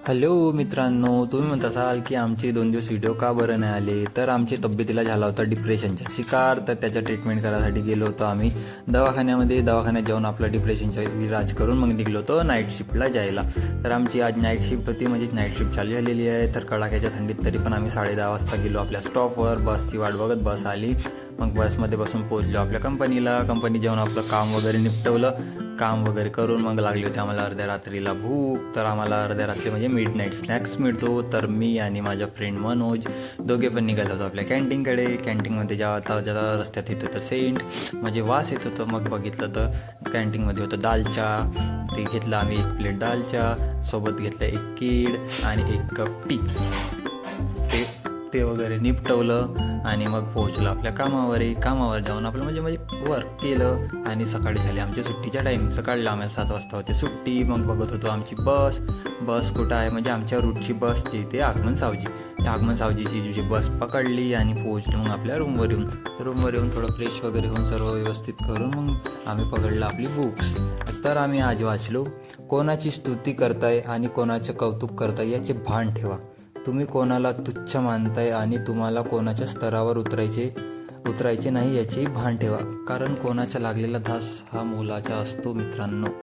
Hello मित्रांनो, तुम्ही म्हणत असाल की आमचे 2 दिवस व्हिडिओ का बरं नाही आले. तर आमची तब्येतीला झाला होता डिप्रेशनचा शिकार. तर त्याच्या ट्रीटमेंट करायसाठी गेलो होतो आम्ही दवाखान्यात जाऊन आपलं डिप्रेशनचा इलाज करून मग निघलो होतो नाईट शिफ्टला जायला. तर आमची आज नाईट शिफ्ट होती, म्हणजे नाईट शिफ्ट चालू झालेली आहे. तर कडाक्याच्या थंडीत तरी पण आम्ही 10:30 वाजता गेलो आपल्या स्टॉपवर. बसची वाट बघत बस आली. मग बसमध्ये बसून पोहोचलो आपल्या कंपनीत जाऊन आपलं काम वगैरे निपटवलं. काम वगैरे करून मग लागली होती आम्हाला अर्ध्या रात्रीला भूक. तर आम्हाला अर्ध्या रात्री म्हणजे मिडनाईट स्नॅक्स मिळतो. तर मी आणि माझा फ्रेंड मनोज दोघे पण निघालो होतो आपल्या कॅन्टीनकडे. कॅन्टीनमध्ये ज्या रस्त्यात येत होतं सेंट, म्हणजे वास येत होतं. मग बघितलं तर कॅन्टीनमध्ये होतं दालचा. ते घेतलं आम्ही 1 प्लेट दालचा, सोबत घेतलं 1 केळ आणि 1 कप टी. ते वगैरे निपटवलं आणि मग पोहोचलो आपल्या कामावर जाऊन आपलं म्हणजे वर्क केलं. आणि सकाळी झाली आमच्या सुट्टीच्या टाईम. सकाळी आम्हाला 7 वाजता होते सुट्टी. मग बघत होतो आमची बस कुठं आहे, म्हणजे आमच्या रूटची बस ते आगमन सावजीची जी बस पकडली आणि पोहोचलो मग आपल्या रूमवर येऊन थोडं फ्रेश वगैरे होऊन सर्व व्यवस्थित करून मग आम्ही पकडलं आपली बुक्स. तर आम्ही आज वाचलो, कोणाची स्तुती करताय आणि कोणाचं कौतुक करताय याचे भान ठेवा. तुम्ही कोणाला तुच्छ मानताय आणि तुम्हाला कोणाच्या स्तरावर उतरायचे नाही याचेही भान ठेवा. कारण कोणाचा लागलेला धास हा मोलाचा असतो मित्रांनो.